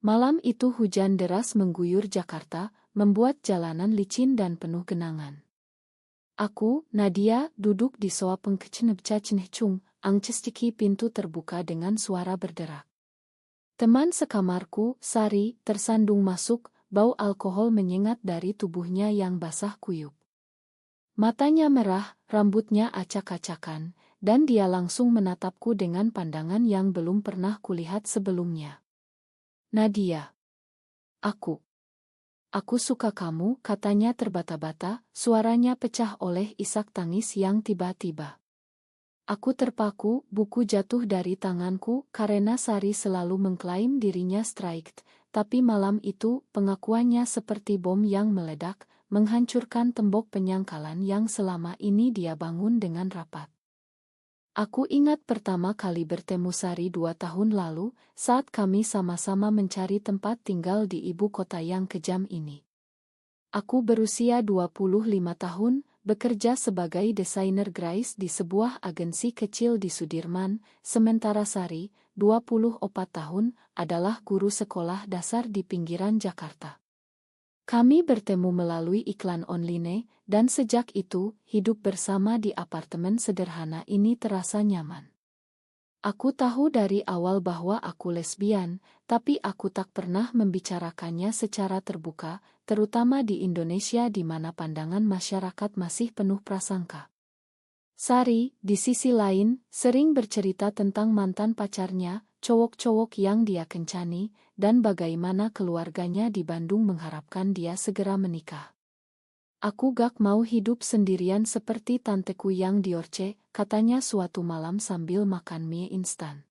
Malam itu hujan deras mengguyur Jakarta, membuat jalanan licin dan penuh genangan. Aku, Nadia, duduk di soa pengkecenebca-cenehcung, angcestiki pintu terbuka dengan suara berderak. Teman sekamarku, Sari, tersandung masuk, bau alkohol menyengat dari tubuhnya yang basah kuyup. Matanya merah, rambutnya acak-acakan, dan dia langsung menatapku dengan pandangan yang belum pernah kulihat sebelumnya. Nadia. Aku suka kamu, katanya terbata-bata, suaranya pecah oleh isak tangis yang tiba-tiba. Aku terpaku, buku jatuh dari tanganku, karena Sari selalu mengklaim dirinya strict, tapi malam itu pengakuannya seperti bom yang meledak, menghancurkan tembok penyangkalan yang selama ini dia bangun dengan rapat. Aku ingat pertama kali bertemu Sari 2 tahun lalu, saat kami sama-sama mencari tempat tinggal di ibu kota yang kejam ini. Aku berusia 25 tahun, bekerja sebagai desainer grafis di sebuah agensi kecil di Sudirman, sementara Sari, 24 tahun, adalah guru sekolah dasar di pinggiran Jakarta. Kami bertemu melalui iklan online, dan sejak itu, hidup bersama di apartemen sederhana ini terasa nyaman. Aku tahu dari awal bahwa aku lesbian, tapi aku tak pernah membicarakannya secara terbuka, terutama di Indonesia di mana pandangan masyarakat masih penuh prasangka. Sari, di sisi lain, sering bercerita tentang mantan pacarnya, cowok-cowok yang dia kencani, dan bagaimana keluarganya di Bandung mengharapkan dia segera menikah. Aku gak mau hidup sendirian seperti tanteku yang diorce, katanya suatu malam sambil makan mie instan.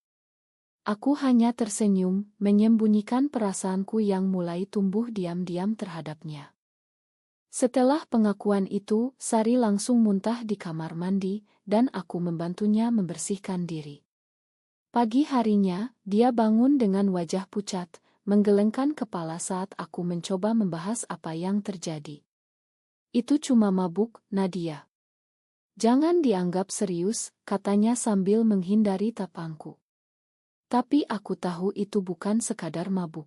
Aku hanya tersenyum, menyembunyikan perasaanku yang mulai tumbuh diam-diam terhadapnya. Setelah pengakuan itu, Sari langsung muntah di kamar mandi, dan aku membantunya membersihkan diri. Pagi harinya, dia bangun dengan wajah pucat, menggelengkan kepala saat aku mencoba membahas apa yang terjadi. Itu cuma mabuk, Nadia. Jangan dianggap serius, katanya sambil menghindari tapangku. Tapi aku tahu itu bukan sekadar mabuk.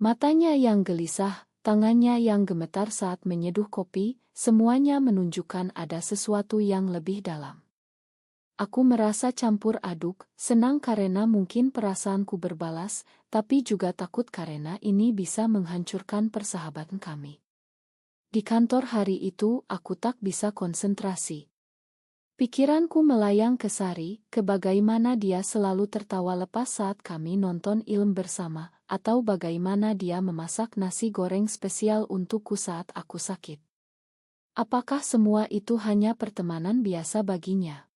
Matanya yang gelisah, tangannya yang gemetar saat menyeduh kopi, semuanya menunjukkan ada sesuatu yang lebih dalam. Aku merasa campur aduk, senang karena mungkin perasaanku berbalas, tapi juga takut karena ini bisa menghancurkan persahabatan kami. Di kantor hari itu, aku tak bisa konsentrasi. Pikiranku melayang ke Sari, ke bagaimana dia selalu tertawa lepas saat kami nonton film bersama, atau bagaimana dia memasak nasi goreng spesial untukku saat aku sakit. Apakah semua itu hanya pertemanan biasa baginya?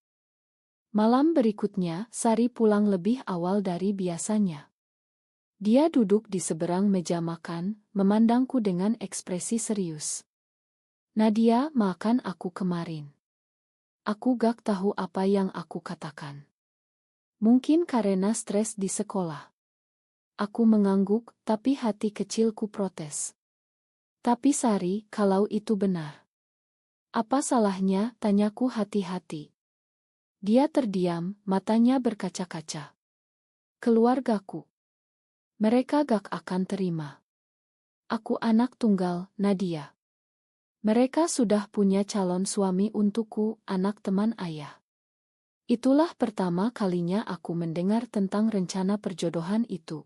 Malam berikutnya, Sari pulang lebih awal dari biasanya. Dia duduk di seberang meja makan, memandangku dengan ekspresi serius. Nadia, makan aku kemarin. Aku gak tahu apa yang aku katakan. Mungkin karena stres di sekolah. Aku mengangguk, tapi hati kecilku protes. Tapi Sari, kalau itu benar. Apa salahnya, tanyaku hati-hati. Dia terdiam, matanya berkaca-kaca. Keluargaku. Mereka gak akan terima. Aku anak tunggal, Nadia. Mereka sudah punya calon suami untukku, anak teman ayah. Itulah pertama kalinya aku mendengar tentang rencana perjodohan itu.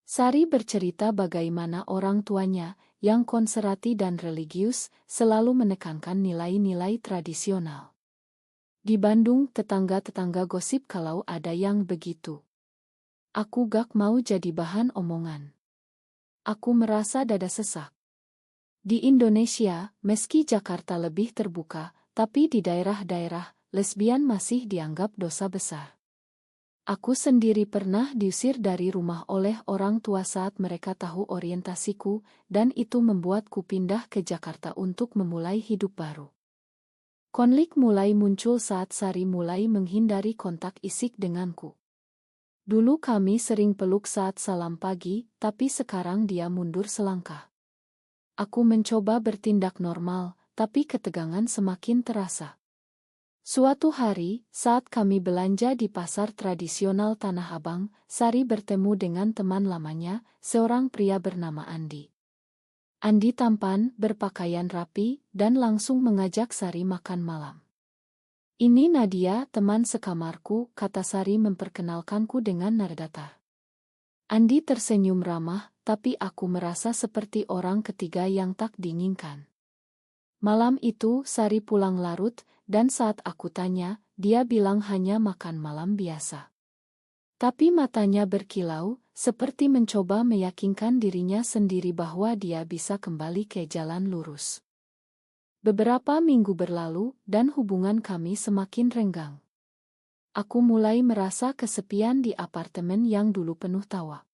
Sari bercerita bagaimana orang tuanya, yang konservatif dan religius, selalu menekankan nilai-nilai tradisional. Di Bandung, tetangga-tetangga gosip kalau ada yang begitu. Aku gak mau jadi bahan omongan. Aku merasa dada sesak. Di Indonesia, meski Jakarta lebih terbuka, tapi di daerah-daerah, lesbian masih dianggap dosa besar. Aku sendiri pernah diusir dari rumah oleh orang tua saat mereka tahu orientasiku, dan itu membuatku pindah ke Jakarta untuk memulai hidup baru. Konflik mulai muncul saat Sari mulai menghindari kontak fisik denganku. Dulu kami sering peluk saat salam pagi, tapi sekarang dia mundur selangkah. Aku mencoba bertindak normal, tapi ketegangan semakin terasa. Suatu hari, saat kami belanja di pasar tradisional Tanah Abang, Sari bertemu dengan teman lamanya, seorang pria bernama Andi. Andi tampan, berpakaian rapi, dan langsung mengajak Sari makan malam. "Ini Nadia, teman sekamarku," kata Sari memperkenalkanku dengan nada datar. Andi tersenyum ramah, tapi aku merasa seperti orang ketiga yang tak diinginkan. Malam itu, Sari pulang larut, dan saat aku tanya, dia bilang hanya makan malam biasa. Tapi matanya berkilau, seperti mencoba meyakinkan dirinya sendiri bahwa dia bisa kembali ke jalan lurus. Beberapa minggu berlalu, dan hubungan kami semakin renggang. Aku mulai merasa kesepian di apartemen yang dulu penuh tawa.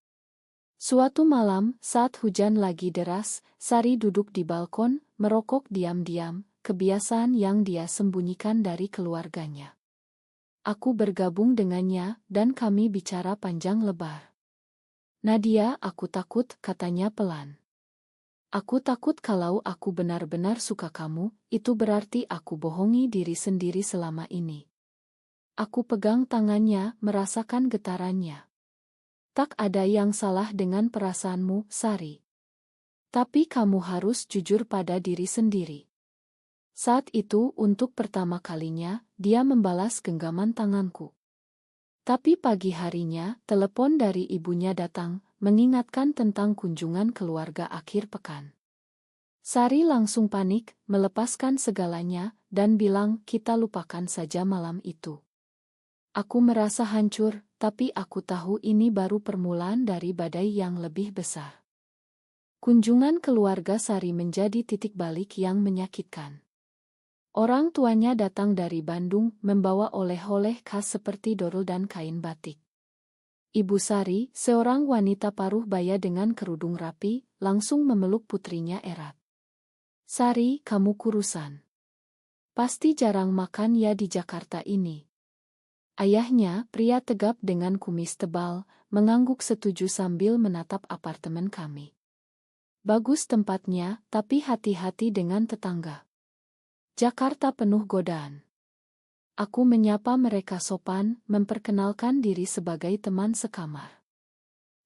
Suatu malam, saat hujan lagi deras, Sari duduk di balkon, merokok diam-diam, kebiasaan yang dia sembunyikan dari keluarganya. Aku bergabung dengannya, dan kami bicara panjang lebar. "Nadia, aku takut," katanya pelan. "Aku takut kalau aku benar-benar suka kamu, itu berarti aku bohongi diri sendiri selama ini." Aku pegang tangannya, merasakan getarannya. "Tak ada yang salah dengan perasaanmu, Sari. Tapi kamu harus jujur pada diri sendiri." Saat itu, untuk pertama kalinya, dia membalas genggaman tanganku. Tapi pagi harinya, telepon dari ibunya datang, mengingatkan tentang kunjungan keluarga akhir pekan. Sari langsung panik, melepaskan segalanya, dan bilang, "Kita lupakan saja malam itu." Aku merasa hancur, tapi aku tahu ini baru permulaan dari badai yang lebih besar. Kunjungan keluarga Sari menjadi titik balik yang menyakitkan. Orang tuanya datang dari Bandung, membawa oleh-oleh khas seperti dodol dan kain batik. Ibu Sari, seorang wanita paruh baya dengan kerudung rapi, langsung memeluk putrinya erat. "Sari, kamu kurusan. Pasti jarang makan ya di Jakarta ini." Ayahnya, pria tegap dengan kumis tebal, mengangguk setuju sambil menatap apartemen kami. "Bagus tempatnya, tapi hati-hati dengan tetangga. Jakarta penuh godaan." Aku menyapa mereka sopan, memperkenalkan diri sebagai teman sekamar.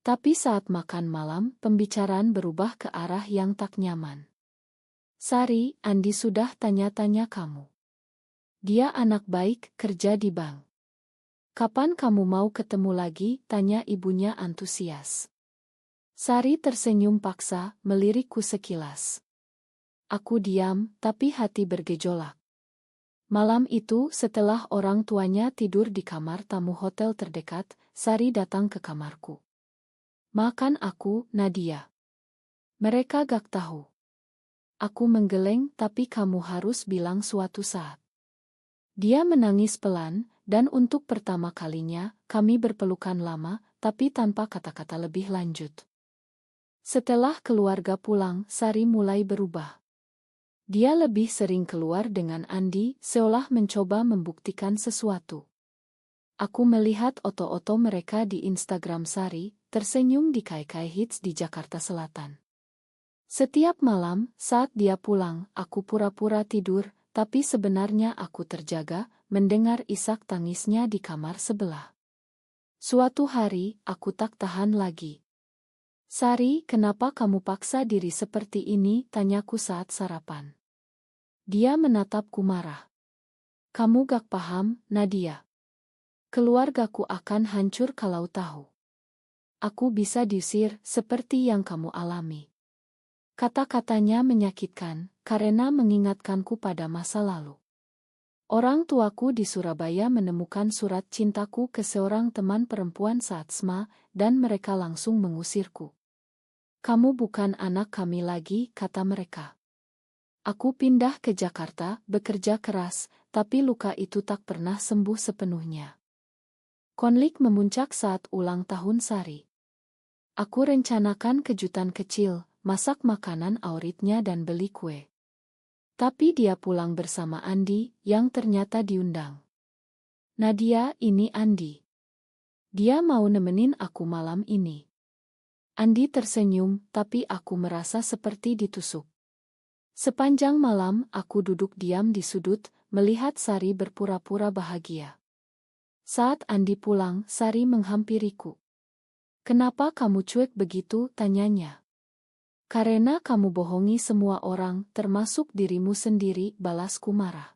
Tapi saat makan malam, pembicaraan berubah ke arah yang tak nyaman. "Sari, Andi sudah tanya-tanya kamu. Dia anak baik, kerja di bank. Kapan kamu mau ketemu lagi?" tanya ibunya antusias. Sari tersenyum paksa, melirikku sekilas. Aku diam, tapi hati bergejolak. Malam itu, setelah orang tuanya tidur di kamar tamu hotel terdekat, Sari datang ke kamarku. "Makan aku, Nadia." Mereka gak tahu. Aku menggeleng, "Tapi kamu harus bilang suatu saat." Dia menangis pelan, dan untuk pertama kalinya, kami berpelukan lama, tapi tanpa kata-kata lebih lanjut. Setelah keluarga pulang, Sari mulai berubah. Dia lebih sering keluar dengan Andi, seolah mencoba membuktikan sesuatu. Aku melihat oto-oto mereka di Instagram Sari, tersenyum di kai-kai hits di Jakarta Selatan. Setiap malam, saat dia pulang, aku pura-pura tidur, tapi sebenarnya aku terjaga, mendengar isak tangisnya di kamar sebelah. Suatu hari, aku tak tahan lagi. "Sari, kenapa kamu paksa diri seperti ini?" tanyaku saat sarapan. Dia menatapku marah. "Kamu gak paham, Nadia. Keluargaku akan hancur kalau tahu. Aku bisa diusir, seperti yang kamu alami." Kata-katanya menyakitkan, karena mengingatkanku pada masa lalu. Orang tuaku di Surabaya menemukan surat cintaku ke seorang teman perempuan saat SMA, dan mereka langsung mengusirku. "Kamu bukan anak kami lagi," kata mereka. Aku pindah ke Jakarta, bekerja keras, tapi luka itu tak pernah sembuh sepenuhnya. Konflik memuncak saat ulang tahun Sari. Aku rencanakan kejutan kecil, masak makanan favoritnya dan beli kue. Tapi dia pulang bersama Andi, yang ternyata diundang. "Nadia, ini Andi. Dia mau nemenin aku malam ini." Andi tersenyum, tapi aku merasa seperti ditusuk. Sepanjang malam aku duduk diam di sudut, melihat Sari berpura-pura bahagia. Saat Andi pulang, Sari menghampiriku. "Kenapa kamu cuek begitu?" tanyanya. "Karena kamu bohongi semua orang, termasuk dirimu sendiri," balasku marah.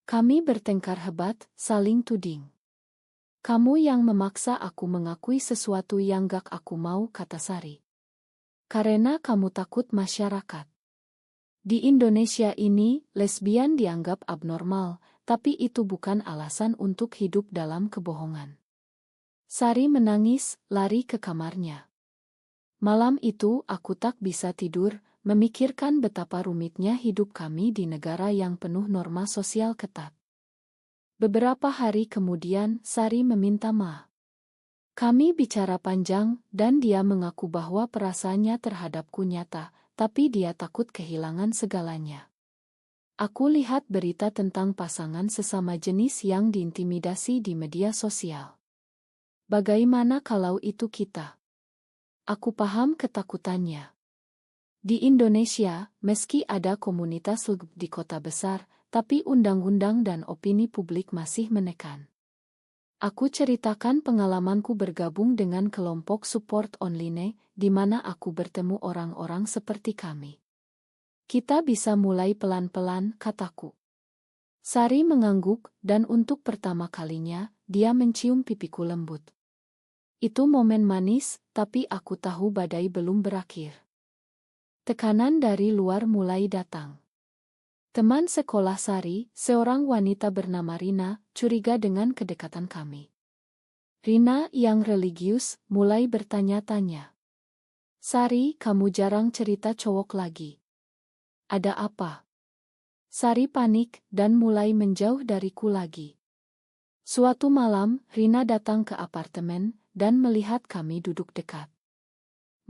"Kami bertengkar hebat, saling tuding. Kamu yang memaksa aku mengakui sesuatu yang gak aku mau," kata Sari. "Karena kamu takut masyarakat. Di Indonesia ini, lesbian dianggap abnormal, tapi itu bukan alasan untuk hidup dalam kebohongan." Sari menangis, lari ke kamarnya. Malam itu aku tak bisa tidur, memikirkan betapa rumitnya hidup kami di negara yang penuh norma sosial ketat. Beberapa hari kemudian, Sari meminta maaf. Kami bicara panjang, dan dia mengaku bahwa perasaannya terhadapku nyata, tapi dia takut kehilangan segalanya. Aku lihat berita tentang pasangan sesama jenis yang diintimidasi di media sosial. Bagaimana kalau itu kita? Aku paham ketakutannya. Di Indonesia, meski ada komunitas LGBT di kota besar, tapi undang-undang dan opini publik masih menekan. Aku ceritakan pengalamanku bergabung dengan kelompok support online, di mana aku bertemu orang-orang seperti kami. "Kita bisa mulai pelan-pelan," kataku. Sari mengangguk, dan untuk pertama kalinya, dia mencium pipiku lembut. Itu momen manis, tapi aku tahu badai belum berakhir. Tekanan dari luar mulai datang. Teman sekolah Sari, seorang wanita bernama Rina, curiga dengan kedekatan kami. Rina yang religius mulai bertanya-tanya. "Sari, kamu jarang cerita cowok lagi. Ada apa?" Sari panik dan mulai menjauh dariku lagi. Suatu malam, Rina datang ke apartemen dan melihat kami duduk dekat.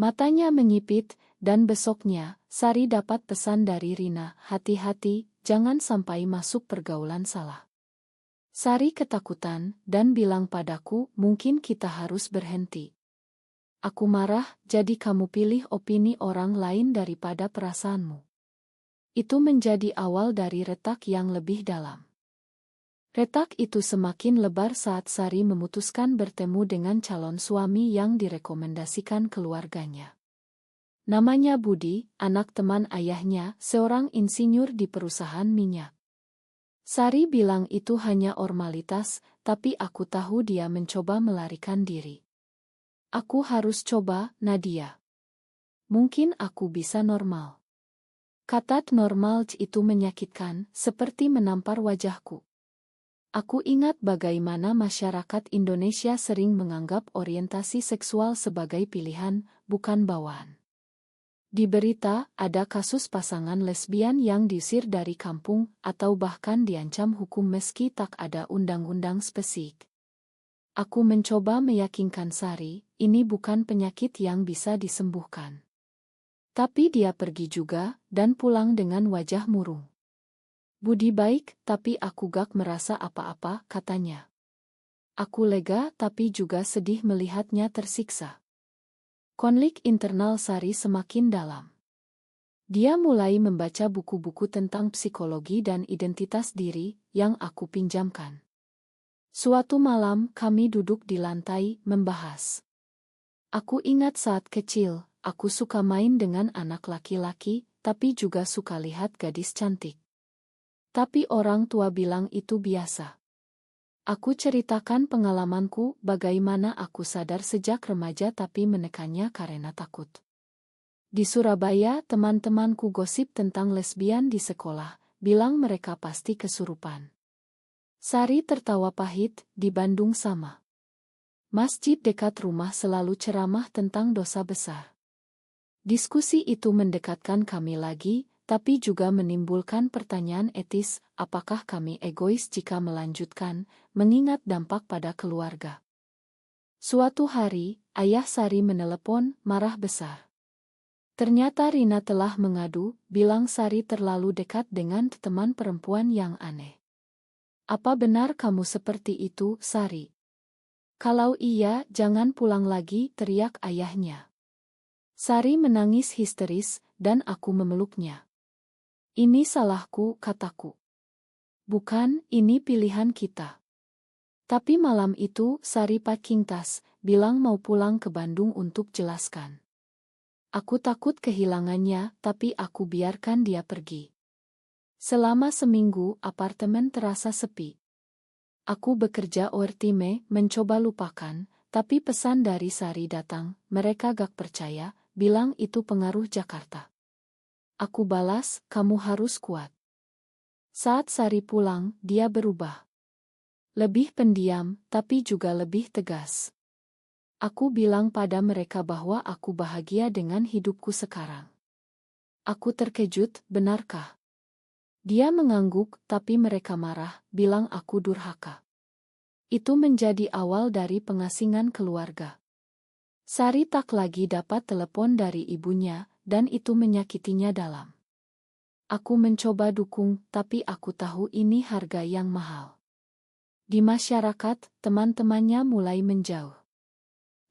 Matanya menyipit, dan besoknya, Sari dapat pesan dari Rina, "Hati-hati, jangan sampai masuk pergaulan salah." Sari ketakutan, dan bilang padaku, "Mungkin kita harus berhenti." Aku marah, "Jadi kamu pilih opini orang lain daripada perasaanmu." Itu menjadi awal dari retak yang lebih dalam. Retak itu semakin lebar saat Sari memutuskan bertemu dengan calon suami yang direkomendasikan keluarganya. Namanya Budi, anak teman ayahnya, seorang insinyur di perusahaan minyak. Sari bilang itu hanya formalitas, tapi aku tahu dia mencoba melarikan diri. "Aku harus coba, Nadia. Mungkin aku bisa normal." Kata normal itu menyakitkan, seperti menampar wajahku. Aku ingat bagaimana masyarakat Indonesia sering menganggap orientasi seksual sebagai pilihan, bukan bawaan. Di berita, ada kasus pasangan lesbian yang diusir dari kampung, atau bahkan diancam hukum meski tak ada undang-undang spesifik. Aku mencoba meyakinkan Sari, ini bukan penyakit yang bisa disembuhkan. Tapi dia pergi juga, dan pulang dengan wajah murung. "Budi baik, tapi aku gak merasa apa-apa," katanya. Aku lega tapi juga sedih melihatnya tersiksa. Konflik internal Sari semakin dalam. Dia mulai membaca buku-buku tentang psikologi dan identitas diri yang aku pinjamkan. Suatu malam kami duduk di lantai membahas. Aku ingat saat kecil, aku suka main dengan anak laki-laki, tapi juga suka lihat gadis cantik. Tapi orang tua bilang itu biasa. Aku ceritakan pengalamanku, bagaimana aku sadar sejak remaja tapi menekannya karena takut. Di Surabaya, teman-temanku gosip tentang lesbian di sekolah, bilang mereka pasti kesurupan. Sari tertawa pahit, di Bandung sama. Masjid dekat rumah selalu ceramah tentang dosa besar. Diskusi itu mendekatkan kami lagi, tapi juga menimbulkan pertanyaan etis, apakah kami egois jika melanjutkan, mengingat dampak pada keluarga. Suatu hari, ayah Sari menelepon, marah besar. Ternyata Rina telah mengadu, bilang Sari terlalu dekat dengan teman perempuan yang aneh. "Apa benar kamu seperti itu, Sari? Kalau iya, jangan pulang lagi," teriak ayahnya. Sari menangis histeris, dan aku memeluknya. Ini salahku, kataku. Bukan, ini pilihan kita. Tapi malam itu Sari packing tas, bilang mau pulang ke Bandung untuk jelaskan. Aku takut kehilangannya, tapi aku biarkan dia pergi. Selama seminggu, apartemen terasa sepi. Aku bekerja overtime, mencoba lupakan, tapi pesan dari Sari datang, mereka gak percaya, bilang itu pengaruh Jakarta. Aku balas, kamu harus kuat. Saat Sari pulang, dia berubah. Lebih pendiam, tapi juga lebih tegas. Aku bilang pada mereka bahwa aku bahagia dengan hidupku sekarang. Aku terkejut, benarkah? Dia mengangguk, tapi mereka marah, bilang aku durhaka. Itu menjadi awal dari pengasingan keluarga. Sari tak lagi dapat telepon dari ibunya, dan itu menyakitinya dalam. Aku mencoba dukung, tapi aku tahu ini harga yang mahal. Di masyarakat, teman-temannya mulai menjauh.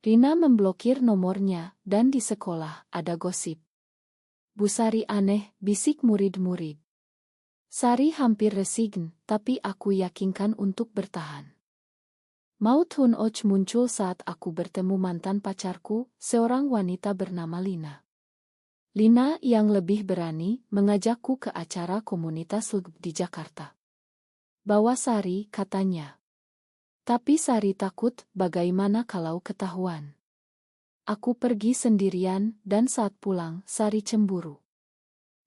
Rina memblokir nomornya, dan di sekolah ada gosip. Bu Sari aneh, bisik murid-murid. Sari hampir resign, tapi aku yakinkan untuk bertahan. Maut Hun Och muncul saat aku bertemu mantan pacarku, seorang wanita bernama Lina. Lina yang lebih berani mengajakku ke acara komunitas LGB di Jakarta. Bawa Sari, katanya. Tapi Sari takut, bagaimana kalau ketahuan. Aku pergi sendirian, dan saat pulang, Sari cemburu.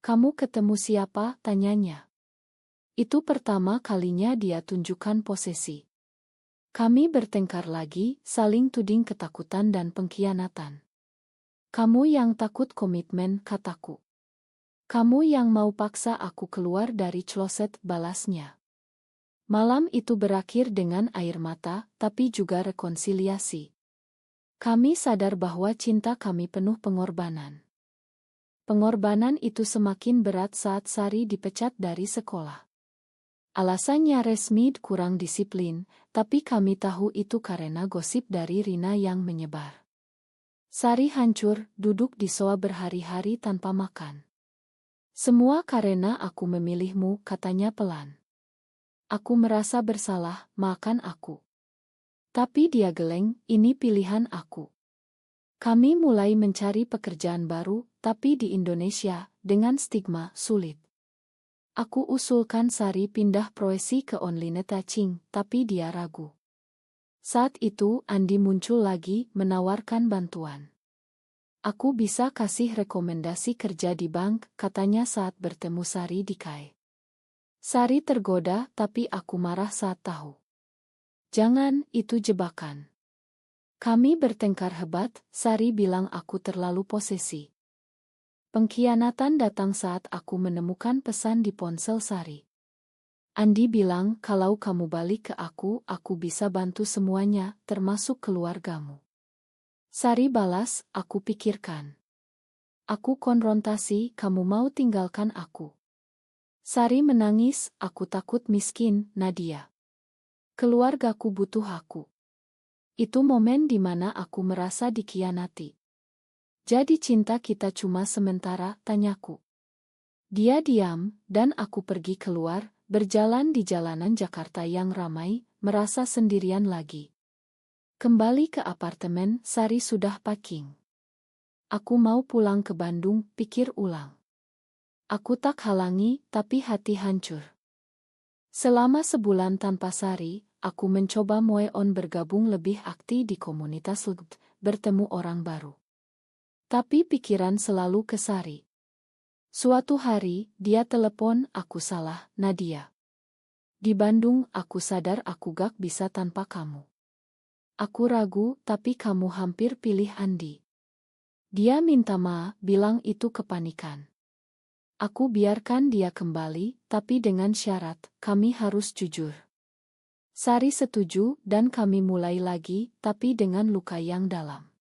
Kamu ketemu siapa? Tanyanya. Itu pertama kalinya dia tunjukkan posesi. Kami bertengkar lagi, saling tuding ketakutan dan pengkhianatan. Kamu yang takut komitmen, kataku. Kamu yang mau paksa aku keluar dari kloset, balasnya. Malam itu berakhir dengan air mata, tapi juga rekonsiliasi. Kami sadar bahwa cinta kami penuh pengorbanan. Pengorbanan itu semakin berat saat Sari dipecat dari sekolah. Alasannya resmi kurang disiplin, tapi kami tahu itu karena gosip dari Rina yang menyebar. Sari hancur, duduk di sofa berhari-hari tanpa makan. Semua karena aku memilihmu, katanya pelan. Aku merasa bersalah, maafkan aku. Tapi dia geleng, ini pilihan aku. Kami mulai mencari pekerjaan baru, tapi di Indonesia, dengan stigma sulit. Aku usulkan Sari pindah profesi ke online teaching, tapi dia ragu. Saat itu Andi muncul lagi, menawarkan bantuan. Aku bisa kasih rekomendasi kerja di bank, katanya saat bertemu Sari di KAI. Sari tergoda, tapi aku marah saat tahu. Jangan, itu jebakan. Kami bertengkar hebat, Sari bilang aku terlalu posesi. Pengkhianatan datang saat aku menemukan pesan di ponsel Sari. Andi bilang, kalau kamu balik ke aku bisa bantu semuanya, termasuk keluargamu. Sari balas, aku pikirkan. Aku konfrontasi, kamu mau tinggalkan aku. Sari menangis, aku takut miskin, Nadia. Keluargaku butuh aku. Itu momen di mana aku merasa dikhianati. Jadi cinta kita cuma sementara, tanyaku. Dia diam, dan aku pergi keluar, berjalan di jalanan Jakarta yang ramai, merasa sendirian lagi. Kembali ke apartemen, Sari sudah packing. Aku mau pulang ke Bandung, pikir ulang. Aku tak halangi, tapi hati hancur. Selama sebulan tanpa Sari, aku mencoba move on, bergabung lebih aktif di komunitas LGB, bertemu orang baru. Tapi pikiran selalu ke Sari. Suatu hari, dia telepon, aku salah, Nadia. Di Bandung, aku sadar aku gak bisa tanpa kamu. Aku ragu, tapi kamu hampir pilih Andi. Dia minta maaf, bilang itu kepanikan. Aku biarkan dia kembali, tapi dengan syarat, kami harus jujur. Sari setuju, dan kami mulai lagi, tapi dengan luka yang dalam.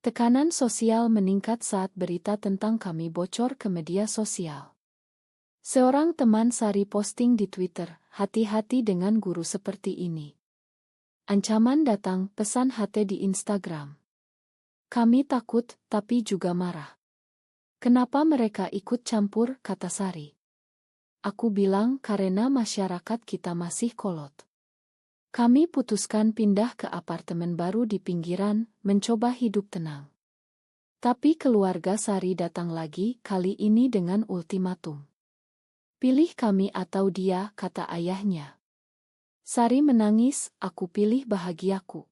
Tekanan sosial meningkat saat berita tentang kami bocor ke media sosial. Seorang teman Sari posting di Twitter, hati-hati dengan guru seperti ini. Ancaman datang, pesan HT di Instagram. Kami takut, tapi juga marah. Kenapa mereka ikut campur, kata Sari. Aku bilang karena masyarakat kita masih kolot. Kami putuskan pindah ke apartemen baru di pinggiran, mencoba hidup tenang. Tapi keluarga Sari datang lagi, kali ini dengan ultimatum. Pilih kami atau dia, kata ayahnya. Sari menangis, aku pilih bahagiaku.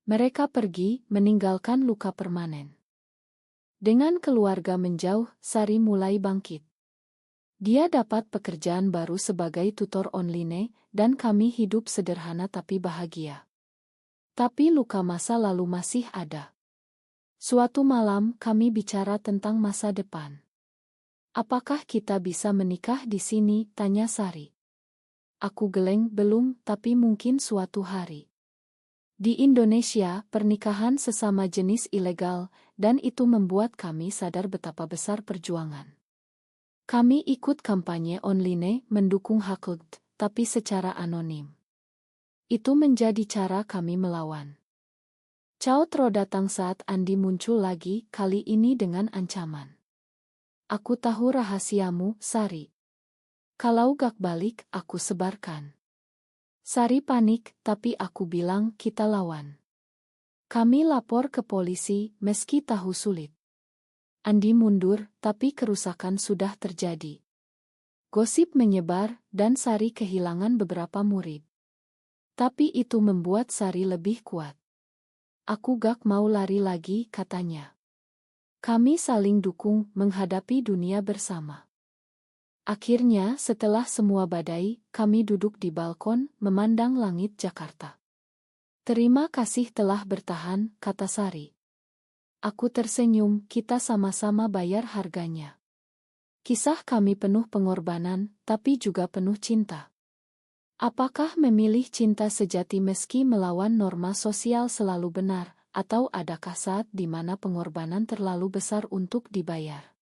Mereka pergi, meninggalkan luka permanen. Dengan keluarga menjauh, Sari mulai bangkit. Dia dapat pekerjaan baru sebagai tutor online, dan kami hidup sederhana tapi bahagia. Tapi luka masa lalu masih ada. Suatu malam kami bicara tentang masa depan. Apakah kita bisa menikah di sini? Tanya Sari. Aku geleng, belum, tapi mungkin suatu hari. Di Indonesia, pernikahan sesama jenis ilegal, dan itu membuat kami sadar betapa besar perjuangan. Kami ikut kampanye online mendukung hak LGBT, tapi secara anonim. Itu menjadi cara kami melawan. Cao Tro datang saat Andi muncul lagi, kali ini dengan ancaman. Aku tahu rahasiamu, Sari. Kalau gak balik, aku sebarkan. Sari panik, tapi aku bilang kita lawan. Kami lapor ke polisi, meski tahu sulit. Andi mundur, tapi kerusakan sudah terjadi. Gosip menyebar, dan Sari kehilangan beberapa murid. Tapi itu membuat Sari lebih kuat. Aku gak mau lari lagi, katanya. Kami saling dukung, menghadapi dunia bersama. Akhirnya, setelah semua badai, kami duduk di balkon, memandang langit Jakarta. Terima kasih telah bertahan, kata Sari. Aku tersenyum, kita sama-sama bayar harganya. Kisah kami penuh pengorbanan, tapi juga penuh cinta. Apakah memilih cinta sejati meski melawan norma sosial selalu benar, atau adakah saat di mana pengorbanan terlalu besar untuk dibayar?